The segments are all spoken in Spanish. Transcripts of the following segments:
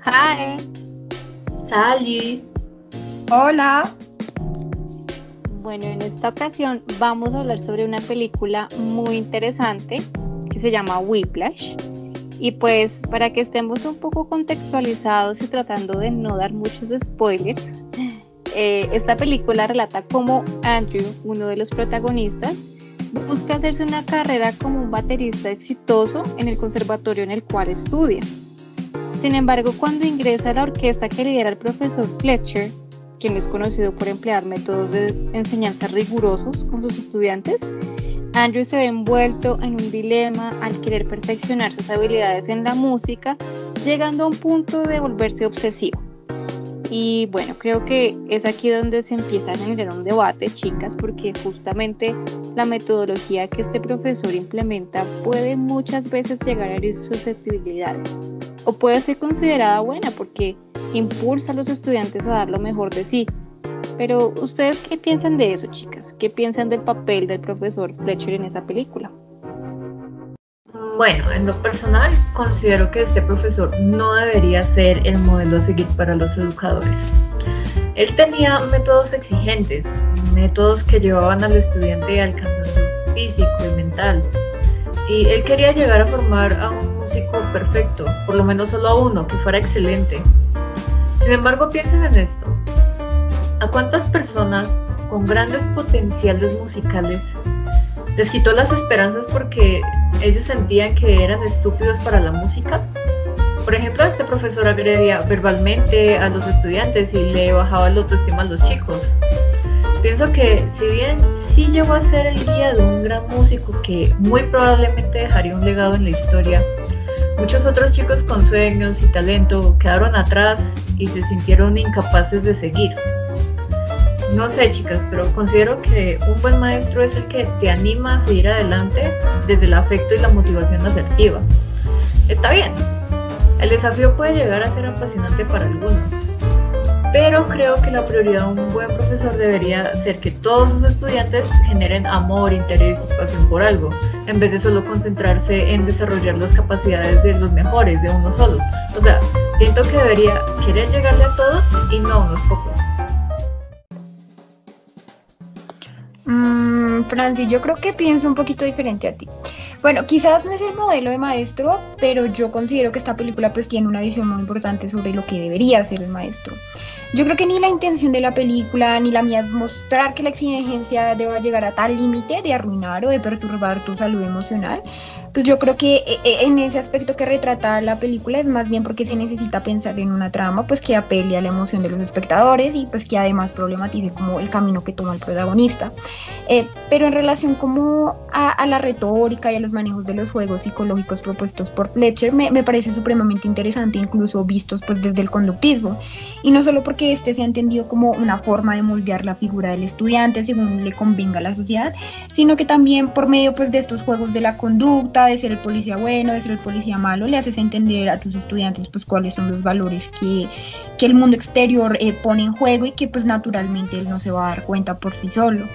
Hi. Salut. Hola. Bueno, en esta ocasión vamos a hablar sobre una película muy interesante que se llama Whiplash. Y pues para que estemos un poco contextualizados y tratando de no dar muchos spoilers, esta película relata cómo Andrew, uno de los protagonistas, busca hacerse una carrera como un baterista exitoso en el conservatorio en el cual estudia. Sin embargo, cuando ingresa a la orquesta que lidera el profesor Fletcher, quien es conocido por emplear métodos de enseñanza rigurosos con sus estudiantes, Andrew se ve envuelto en un dilema al querer perfeccionar sus habilidades en la música, llegando a un punto de volverse obsesivo. Y bueno, creo que es aquí donde se empieza a generar un debate, chicas, porque justamente la metodología que este profesor implementa puede muchas veces llegar a herir susceptibilidades, o puede ser considerada buena porque impulsa a los estudiantes a dar lo mejor de sí. Pero, ¿ustedes qué piensan de eso, chicas? ¿Qué piensan del papel del profesor Fletcher en esa película? Bueno, en lo personal considero que este profesor no debería ser el modelo a seguir para los educadores. Él tenía métodos exigentes, métodos que llevaban al estudiante al cansancio físico y mental. Y él quería llegar a formar a un músico perfecto, por lo menos solo a uno, que fuera excelente. Sin embargo, piensen en esto. ¿A cuántas personas con grandes potenciales musicales les quitó las esperanzas porque ellos sentían que eran estúpidos para la música? Por ejemplo, este profesor agredía verbalmente a los estudiantes y le bajaba la autoestima a los chicos. Pienso que si bien sí llegó a ser el guía de un gran músico que muy probablemente dejaría un legado en la historia, muchos otros chicos con sueños y talento quedaron atrás y se sintieron incapaces de seguir. No sé, chicas, pero considero que un buen maestro es el que te anima a seguir adelante desde el afecto y la motivación asertiva. Está bien, el desafío puede llegar a ser apasionante para algunos, pero creo que la prioridad de un buen profesor debería ser que todos sus estudiantes generen amor, interés y pasión por algo, en vez de solo concentrarse en desarrollar las capacidades de los mejores, de unos solos. O sea, siento que debería querer llegarle a todos y no a unos pocos. Francis, yo creo que pienso un poquito diferente a ti. Bueno, quizás no es el modelo de maestro, pero yo considero que esta película pues tiene una visión muy importante sobre lo que debería ser el maestro. Yo creo que ni la intención de la película ni la mía es mostrar que la exigencia deba llegar a tal límite de arruinar o de perturbar tu salud emocional. Pues yo creo que en ese aspecto que retrata la película es más bien porque se necesita pensar en una trama pues que apele a la emoción de los espectadores y pues que además problematice como el camino que toma el protagonista. Pero en relación como a la retórica y a los manejos de los juegos psicológicos propuestos por Fletcher, me parece supremamente interesante, incluso vistos pues desde el conductismo, y no solo porque este se ha entendido como una forma de moldear la figura del estudiante según le convenga a la sociedad, sino que también por medio pues de estos juegos de la conducta, de ser el policía bueno, de ser el policía malo, le haces entender a tus estudiantes pues cuáles son los valores que el mundo exterior pone en juego y que pues naturalmente él no se va a dar cuenta por sí solo.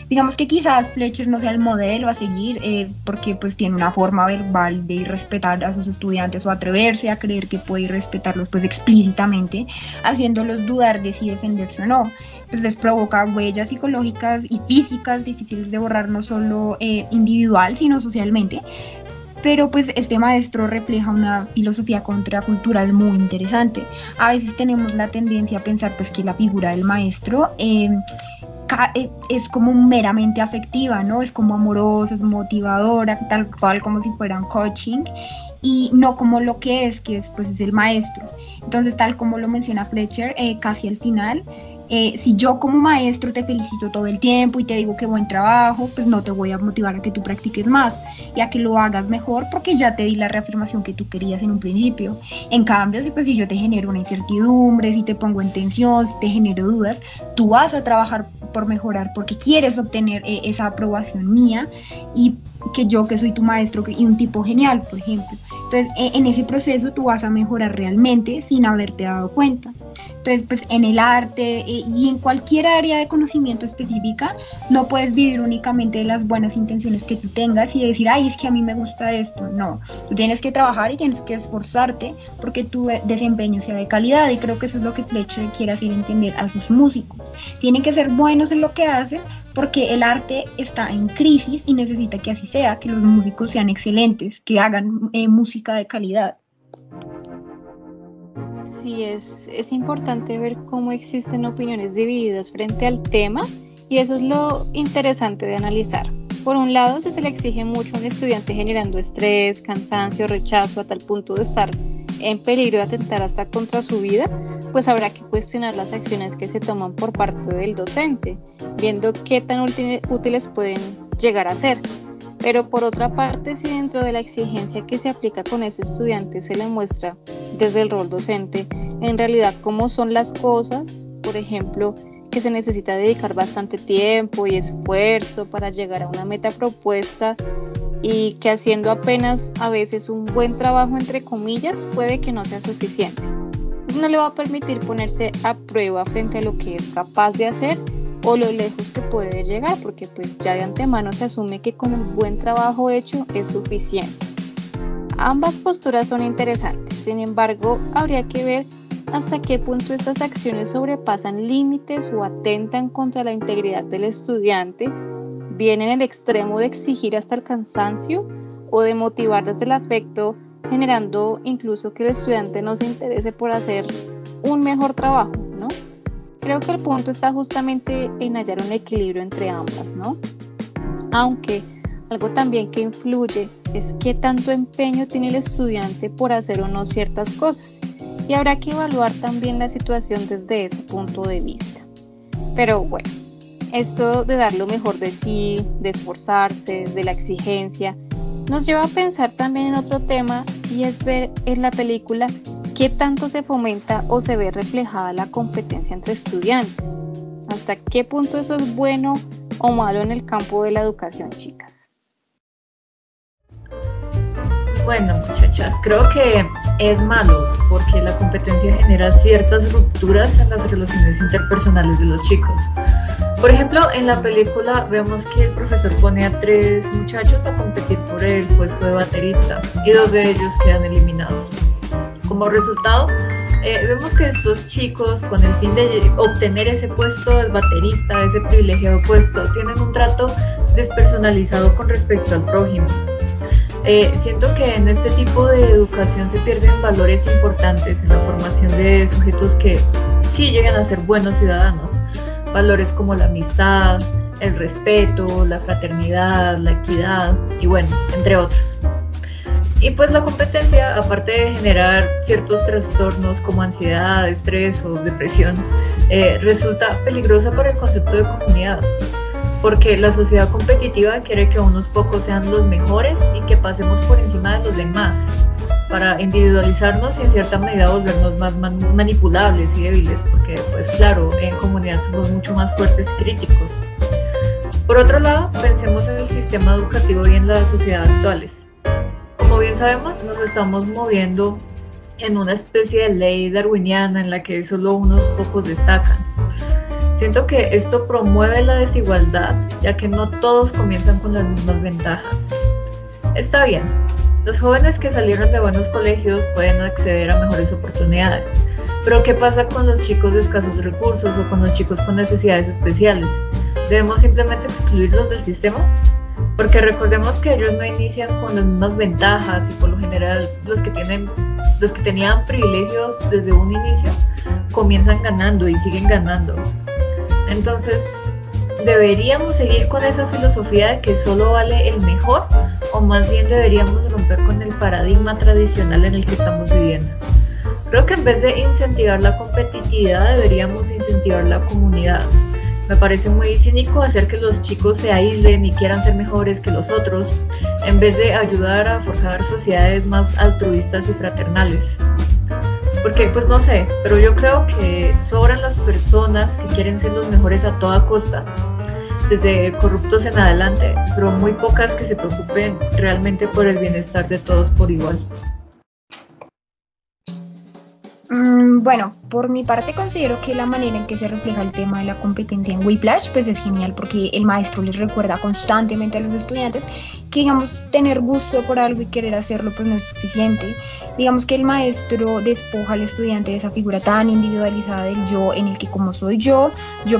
Digamos que quizás Fletcher no sea el modelo a seguir porque pues tiene una forma verbal de irrespetar a sus estudiantes o atreverse a creer que puede irrespetarlos pues explícitamente, haciéndolos dudar de si defenderse o no. Pues les provoca huellas psicológicas y físicas difíciles de borrar no solo individual sino socialmente. Pero pues este maestro refleja una filosofía contracultural muy interesante. A veces tenemos la tendencia a pensar pues que la figura del maestro es como meramente afectiva, ¿no? Es como amorosa, es motivadora, tal cual como si fuera un coaching, y no como lo que es pues es el maestro. Entonces, tal como lo menciona Fletcher, casi al final, si yo como maestro te felicito todo el tiempo y te digo que buen trabajo, pues no te voy a motivar a que tú practiques más y a que lo hagas mejor porque ya te di la reafirmación que tú querías en un principio. En cambio, si yo te genero una incertidumbre, si te pongo en tensión, si te genero dudas, tú vas a trabajar por mejorar porque quieres obtener esa aprobación mía y que yo que soy tu maestro y un tipo genial, por ejemplo. Entonces, en ese proceso tú vas a mejorar realmente sin haberte dado cuenta. Entonces, pues en el arte y en cualquier área de conocimiento específica, no puedes vivir únicamente de las buenas intenciones que tú tengas y decir, ay, es que a mí me gusta esto. No, tú tienes que trabajar y tienes que esforzarte porque tu desempeño sea de calidad, y creo que eso es lo que Fletcher quiere hacer entender a sus músicos. Tienen que ser buenos en lo que hacen porque el arte está en crisis y necesita que así sea, que los músicos sean excelentes, que hagan música de calidad. Sí, es importante ver cómo existen opiniones divididas frente al tema, y eso es lo interesante de analizar. Por un lado, si se le exige mucho a un estudiante generando estrés, cansancio, rechazo a tal punto de estar en peligro de atentar hasta contra su vida, pues habrá que cuestionar las acciones que se toman por parte del docente, viendo qué tan útiles pueden llegar a ser. Pero por otra parte, si dentro de la exigencia que se aplica con ese estudiante se le muestra desde el rol docente en realidad cómo son las cosas, por ejemplo, que se necesita dedicar bastante tiempo y esfuerzo para llegar a una meta propuesta, y que haciendo apenas a veces un buen trabajo entre comillas puede que no sea suficiente, no le va a permitir ponerse a prueba frente a lo que es capaz de hacer o lo lejos que puede llegar, porque pues ya de antemano se asume que con un buen trabajo hecho es suficiente. Ambas posturas son interesantes, sin embargo, habría que ver hasta qué punto estas acciones sobrepasan límites o atentan contra la integridad del estudiante, bien en el extremo de exigir hasta el cansancio o de motivar desde el afecto, generando incluso que el estudiante no se interese por hacer un mejor trabajo, ¿no? Creo que el punto está justamente en hallar un equilibrio entre ambas, ¿no? Aunque algo también que influye es qué tanto empeño tiene el estudiante por hacer o no ciertas cosas, y habrá que evaluar también la situación desde ese punto de vista. Pero bueno, esto de dar lo mejor de sí, de esforzarse, de la exigencia, nos lleva a pensar también en otro tema, y es ver en la película qué tanto se fomenta o se ve reflejada la competencia entre estudiantes. ¿Hasta qué punto eso es bueno o malo en el campo de la educación, chicas? Bueno, muchachas, creo que es malo porque la competencia genera ciertas rupturas en las relaciones interpersonales de los chicos. Por ejemplo, en la película vemos que el profesor pone a 3 muchachos a competir por el puesto de baterista y 2 de ellos quedan eliminados. Como resultado, vemos que estos chicos, con el fin de obtener ese puesto de baterista, ese privilegiado puesto, tienen un trato despersonalizado con respecto al prójimo. Siento que en este tipo de educación se pierden valores importantes en la formación de sujetos que sí llegan a ser buenos ciudadanos. Valores como la amistad, el respeto, la fraternidad, la equidad y bueno, entre otros. Y pues la competencia, aparte de generar ciertos trastornos como ansiedad, estrés o depresión, resulta peligrosa para el concepto de comunidad, porque la sociedad competitiva quiere que unos pocos sean los mejores y que pasemos por encima de los demás, para individualizarnos y en cierta medida volvernos más manipulables y débiles, porque pues claro, en comunidad somos mucho más fuertes y críticos. Por otro lado, pensemos en el sistema educativo y en las sociedades actuales. Como bien sabemos, nos estamos moviendo en una especie de ley darwiniana en la que solo unos pocos destacan. Siento que esto promueve la desigualdad, ya que no todos comienzan con las mismas ventajas. Está bien, los jóvenes que salieron de buenos colegios pueden acceder a mejores oportunidades, pero ¿qué pasa con los chicos de escasos recursos o con los chicos con necesidades especiales? ¿Debemos simplemente excluirlos del sistema? Porque recordemos que ellos no inician con las mismas ventajas y por lo general los que tenían privilegios desde un inicio comienzan ganando y siguen ganando. Entonces, ¿deberíamos seguir con esa filosofía de que solo vale el mejor? ¿O más bien deberíamos romper con el paradigma tradicional en el que estamos viviendo? Creo que en vez de incentivar la competitividad, deberíamos incentivar la comunidad. Me parece muy cínico hacer que los chicos se aíslen y quieran ser mejores que los otros, en vez de ayudar a forjar sociedades más altruistas y fraternales. Porque, pues no sé, pero yo creo que sobran las personas que quieren ser los mejores a toda costa, desde corruptos en adelante, pero muy pocas que se preocupen realmente por el bienestar de todos por igual. Bueno, por mi parte considero que la manera en que se refleja el tema de la competencia en Whiplash pues es genial porque el maestro les recuerda constantemente a los estudiantes que digamos tener gusto por algo y querer hacerlo pues no es suficiente. Digamos que el maestro despoja al estudiante de esa figura tan individualizada del yo en el que como soy yo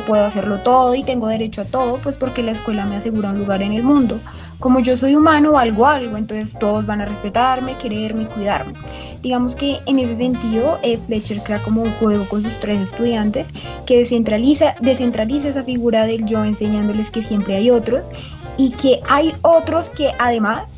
puedo hacerlo todo y tengo derecho a todo pues porque la escuela me asegura un lugar en el mundo. Como yo soy humano valgo algo, entonces todos van a respetarme, quererme y cuidarme. Digamos que en ese sentido Fletcher crea como un juego con sus 3 estudiantes que descentraliza esa figura del yo enseñándoles que siempre hay otros y que hay otros que además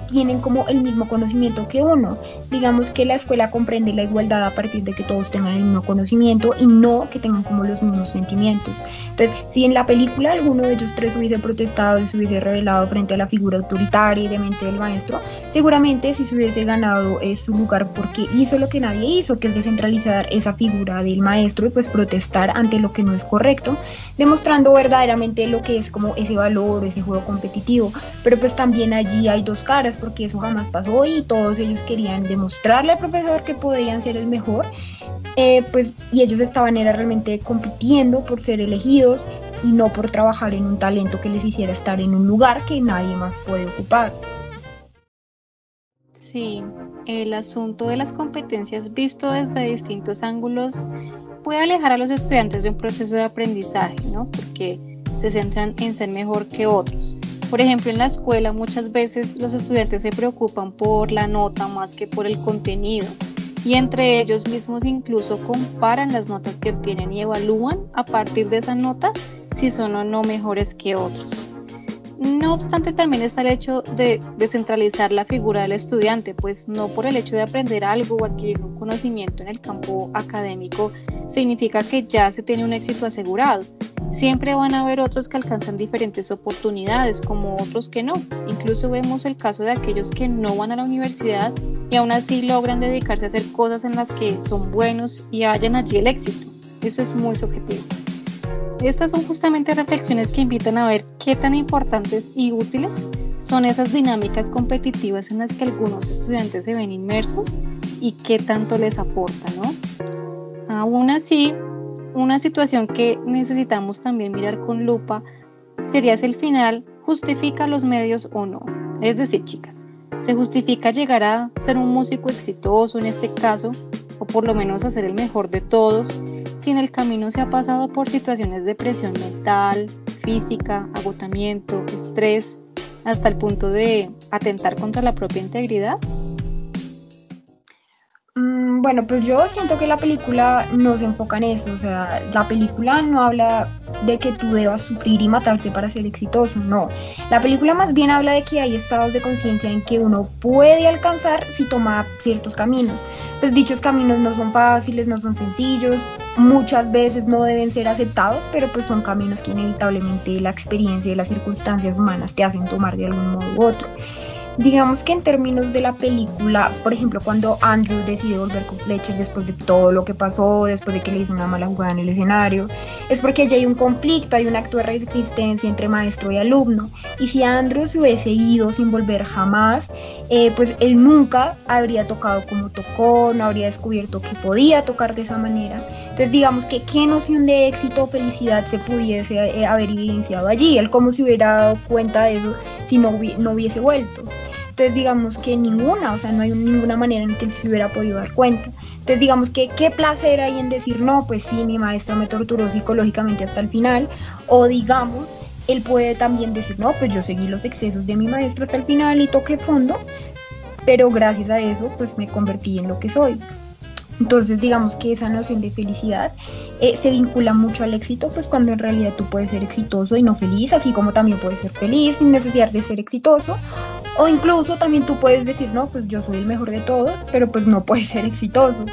tienen como el mismo conocimiento que uno. Digamos que la escuela comprende la igualdad a partir de que todos tengan el mismo conocimiento y no que tengan como los mismos sentimientos. Entonces, si en la película alguno de ellos 3 hubiese protestado y se hubiese rebelado frente a la figura autoritaria y demente del maestro, seguramente sí se hubiese ganado su lugar porque hizo lo que nadie hizo, que es descentralizar esa figura del maestro y pues protestar ante lo que no es correcto, demostrando verdaderamente lo que es como ese valor, ese juego competitivo. Pero pues también allí hay 2 caras porque eso jamás pasó y todos ellos querían demostrarle al profesor que podían ser el mejor, y ellos estaban realmente compitiendo por ser elegidos y no por trabajar en un talento que les hiciera estar en un lugar que nadie más puede ocupar. Sí, el asunto de las competencias visto desde distintos ángulos puede alejar a los estudiantes de un proceso de aprendizaje, ¿no? Porque se centran en ser mejor que otros. Por ejemplo, en la escuela muchas veces los estudiantes se preocupan por la nota más que por el contenido y entre ellos mismos incluso comparan las notas que obtienen y evalúan a partir de esa nota si son o no mejores que otros. No obstante, también está el hecho de descentralizar la figura del estudiante, pues no por el hecho de aprender algo o adquirir un conocimiento en el campo académico significa que ya se tiene un éxito asegurado. Siempre van a haber otros que alcanzan diferentes oportunidades, como otros que no. Incluso vemos el caso de aquellos que no van a la universidad y aún así logran dedicarse a hacer cosas en las que son buenos y hallan allí el éxito. Eso es muy subjetivo. Estas son justamente reflexiones que invitan a ver qué tan importantes y útiles son esas dinámicas competitivas en las que algunos estudiantes se ven inmersos y qué tanto les aporta, ¿no? Aún así, una situación que necesitamos también mirar con lupa sería si el final justifica los medios o no. Es decir, chicas, ¿se justifica llegar a ser un músico exitoso en este caso, o por lo menos a ser el mejor de todos, si en el camino se ha pasado por situaciones de presión mental, física, agotamiento, estrés, hasta el punto de atentar contra la propia integridad? Bueno, pues yo siento que la película no se enfoca en eso, o sea, la película no habla de que tú debas sufrir y matarte para ser exitoso, no. La película más bien habla de que hay estados de conciencia en que uno puede alcanzar si toma ciertos caminos. Pues dichos caminos no son fáciles, no son sencillos, muchas veces no deben ser aceptados, pero pues son caminos que inevitablemente la experiencia y las circunstancias humanas te hacen tomar de algún modo u otro. Digamos que en términos de la película, por ejemplo, cuando Andrew decide volver con Fletcher después de todo lo que pasó, después de que le hizo una mala jugada en el escenario, es porque allí hay un conflicto, hay un acto de resistencia entre maestro y alumno. Y si Andrew se hubiese ido sin volver jamás, pues él nunca habría tocado como tocó, no habría descubierto que podía tocar de esa manera. Entonces digamos que qué noción de éxito o felicidad se pudiese haber evidenciado allí, él cómo se hubiera dado cuenta de eso si no hubiese vuelto. Entonces digamos que ninguna, o sea, no hay ninguna manera en que él se hubiera podido dar cuenta. Entonces digamos que qué placer hay en decir, no, pues sí, mi maestro me torturó psicológicamente hasta el final, o digamos, él puede también decir, no, pues yo seguí los excesos de mi maestro hasta el final y toqué fondo, pero gracias a eso, pues me convertí en lo que soy. Entonces digamos que esa noción de felicidad se vincula mucho al éxito, pues cuando en realidad tú puedes ser exitoso y no feliz, así como también puedes ser feliz sin necesidad de ser exitoso, o incluso también tú puedes decir, no, pues yo soy el mejor de todos, pero pues no puedes ser exitoso,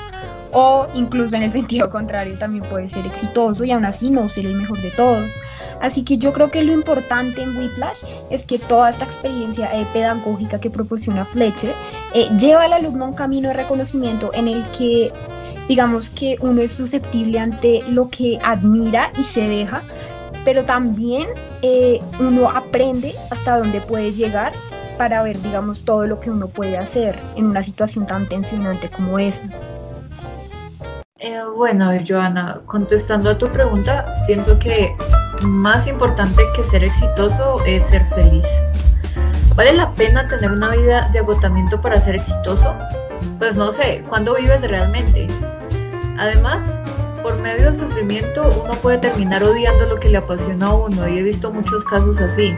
o incluso en el sentido contrario también puedes ser exitoso y aún así no ser el mejor de todos. Así que yo creo que lo importante en Whiplash es que toda esta experiencia pedagógica que proporciona Fletcher lleva al alumno a un camino de reconocimiento en el que digamos que uno es susceptible ante lo que admira y se deja, pero también uno aprende hasta dónde puede llegar para ver, digamos, todo lo que uno puede hacer en una situación tan tensionante como esa. Bueno, Joana, contestando a tu pregunta, pienso que más importante que ser exitoso es ser feliz. ¿Vale la pena tener una vida de agotamiento para ser exitoso? Pues no sé, ¿cuándo vives realmente? Además, por medio del sufrimiento uno puede terminar odiando lo que le apasiona a uno y he visto muchos casos así.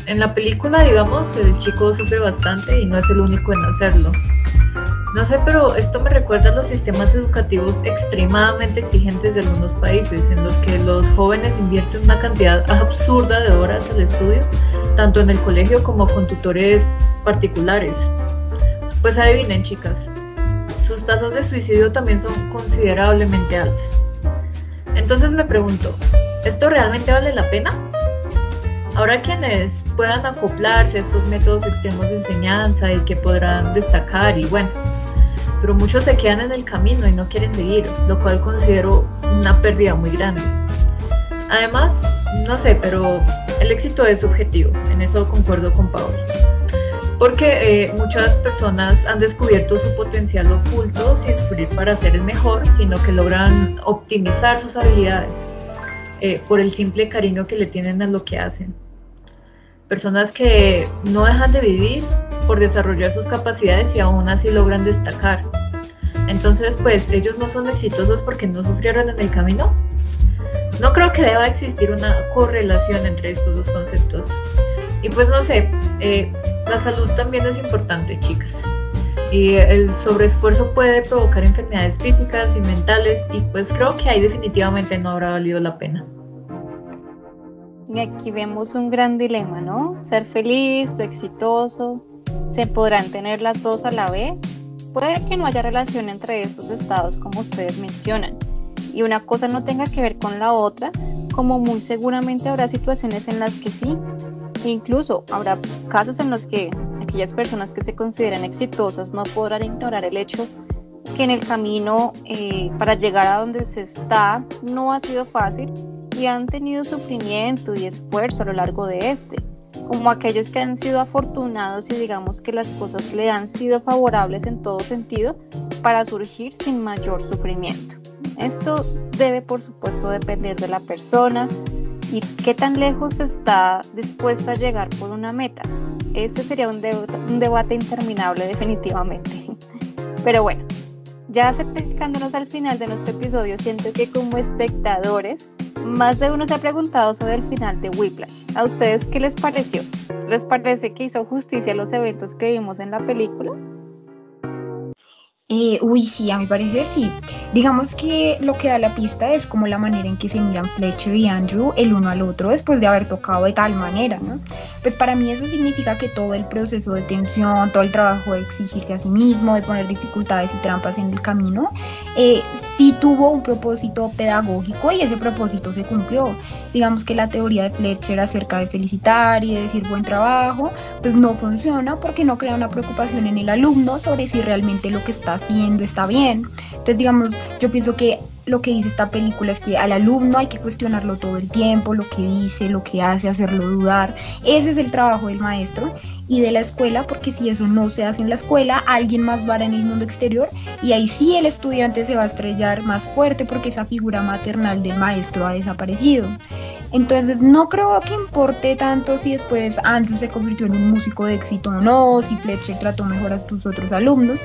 En la película, digamos, el chico sufre bastante y no es el único en hacerlo. No sé, pero esto me recuerda a los sistemas educativos extremadamente exigentes de algunos países, en los que los jóvenes invierten una cantidad absurda de horas al estudio, tanto en el colegio como con tutores particulares. Pues adivinen, chicas, sus tasas de suicidio también son considerablemente altas. Entonces me pregunto, ¿esto realmente vale la pena? Habrá quienes puedan acoplarse a estos métodos extremos de enseñanza y que podrán destacar y bueno, pero muchos se quedan en el camino y no quieren seguir, lo cual considero una pérdida muy grande. Además, no sé, pero el éxito es subjetivo, en eso concuerdo con Paola. Porque muchas personas han descubierto su potencial oculto sin sufrir para ser el mejor, sino que logran optimizar sus habilidades por el simple cariño que le tienen a lo que hacen. Personas que no dejan de vivir por desarrollar sus capacidades y aún así logran destacar. Entonces, pues, ellos no son exitosos porque no sufrieron en el camino. No creo que deba existir una correlación entre estos dos conceptos. Y pues no sé, la salud también es importante, chicas. Y el sobreesfuerzo puede provocar enfermedades físicas y mentales y pues creo que ahí definitivamente no habrá valido la pena. Y aquí vemos un gran dilema, ¿no? Ser feliz o exitoso. ¿Se podrán tener las dos a la vez? Puede que no haya relación entre estos estados como ustedes mencionan. Y una cosa no tenga que ver con la otra, como muy seguramente habrá situaciones en las que sí. Incluso habrá casos en los que aquellas personas que se consideran exitosas no podrán ignorar el hecho que en el camino para llegar a donde se está no ha sido fácil y han tenido sufrimiento y esfuerzo a lo largo de este, como aquellos que han sido afortunados y digamos que las cosas le han sido favorables en todo sentido para surgir sin mayor sufrimiento. Esto debe por supuesto depender de la persona y qué tan lejos está dispuesta a llegar por una meta. Este sería un debate interminable definitivamente. Pero bueno, ya acercándonos al final de nuestro episodio, siento que como espectadores, más de uno se ha preguntado sobre el final de Whiplash. ¿A ustedes qué les pareció? ¿Les parece que hizo justicia a los eventos que vimos en la película? Sí, a mi parecer sí. Digamos que lo que da la pista es como la manera en que se miran Fletcher y Andrew el uno al otro después de haber tocado de tal manera, ¿no? Pues para mí eso significa que todo el proceso de tensión, todo el trabajo de exigirse a sí mismo, de poner dificultades y trampas en el camino, sí tuvo un propósito pedagógico y ese propósito se cumplió. Digamos que la teoría de Fletcher acerca de felicitar y de decir buen trabajo, pues no funciona porque no crea una preocupación en el alumno sobre si realmente lo que está haciendo está bien. Entonces, digamos, yo pienso que lo que dice esta película es que al alumno hay que cuestionarlo todo el tiempo, lo que dice, lo que hace, hacerlo dudar. Ese es el trabajo del maestro y de la escuela, porque si eso no se hace en la escuela, alguien más lo hará en el mundo exterior y ahí sí el estudiante se va a estrellar más fuerte porque esa figura maternal del maestro ha desaparecido. Entonces no creo que importe tanto si después Andrew se convirtió en un músico de éxito o no, si Fletcher trató mejor a sus otros alumnos,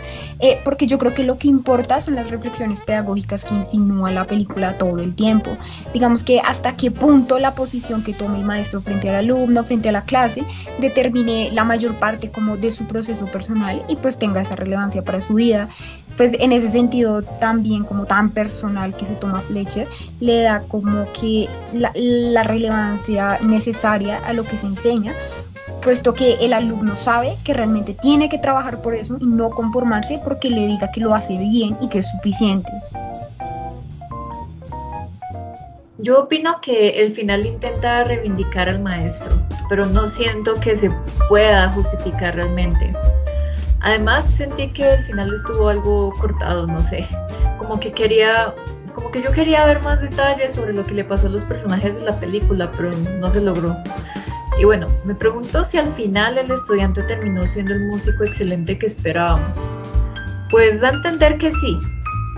porque yo creo que lo que importa son las reflexiones pedagógicas que insinúa la película todo el tiempo. Digamos que hasta qué punto la posición que tome el maestro frente al alumno, frente a la clase, determine la mayor parte como de su proceso personal y pues tenga esa relevancia para su vida. Pues en ese sentido también como tan personal que se toma Fletcher, le da como que la relevancia necesaria a lo que se enseña, puesto que el alumno sabe que realmente tiene que trabajar por eso y no conformarse porque le diga que lo hace bien y que es suficiente. Yo opino que el final intenta reivindicar al maestro, pero no siento que se pueda justificar realmente. Además sentí que el final estuvo algo cortado, no sé, como que yo quería ver más detalles sobre lo que le pasó a los personajes de la película, pero no se logró. Y bueno, me pregunto si al final el estudiante terminó siendo el músico excelente que esperábamos. Pues da a entender que sí,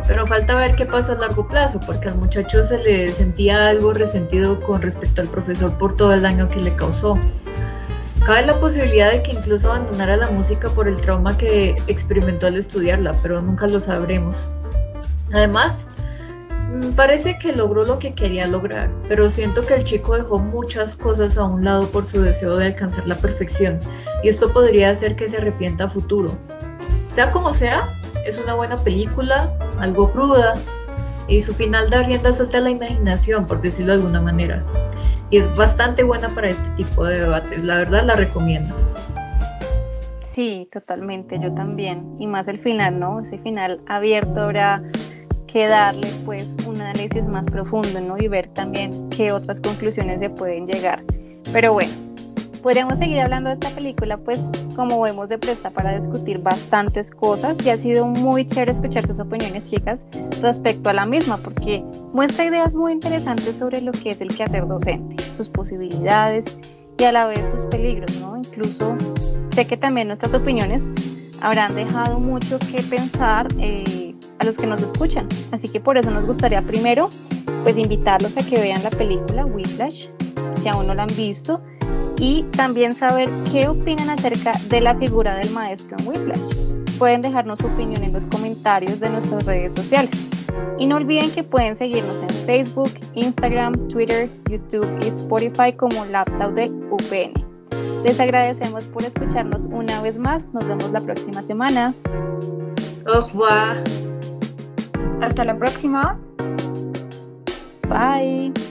pero falta ver qué pasó a largo plazo, porque al muchacho se le sentía algo resentido con respecto al profesor por todo el daño que le causó. Cabe la posibilidad de que incluso abandonara la música por el trauma que experimentó al estudiarla, pero nunca lo sabremos. Además, parece que logró lo que quería lograr, pero siento que el chico dejó muchas cosas a un lado por su deseo de alcanzar la perfección, y esto podría hacer que se arrepienta a futuro. Sea como sea, es una buena película, algo cruda, y su final da rienda suelta a la imaginación, por decirlo de alguna manera. Y es bastante buena para este tipo de debates, la verdad la recomiendo. Sí, totalmente, yo también. Y más el final, ¿no? Ese final abierto habrá que darle pues un análisis más profundo, ¿no? Y ver también qué otras conclusiones se pueden llegar. Pero bueno, podríamos seguir hablando de esta película, pues como vemos se presta para discutir bastantes cosas y ha sido muy chévere escuchar sus opiniones, chicas, respecto a la misma, porque muestra ideas muy interesantes sobre lo que es el quehacer docente, sus posibilidades y a la vez sus peligros, ¿no? Incluso sé que también nuestras opiniones habrán dejado mucho que pensar a los que nos escuchan, así que por eso nos gustaría primero pues invitarlos a que vean la película Whiplash, si aún no la han visto, y también saber qué opinan acerca de la figura del maestro en Whiplash. Pueden dejarnos su opinión en los comentarios de nuestras redes sociales. Y no olviden que pueden seguirnos en Facebook, Instagram, Twitter, YouTube y Spotify como LabSouth del UPN. Les agradecemos por escucharnos una vez más. Nos vemos la próxima semana. Au revoir. Hasta la próxima. Bye.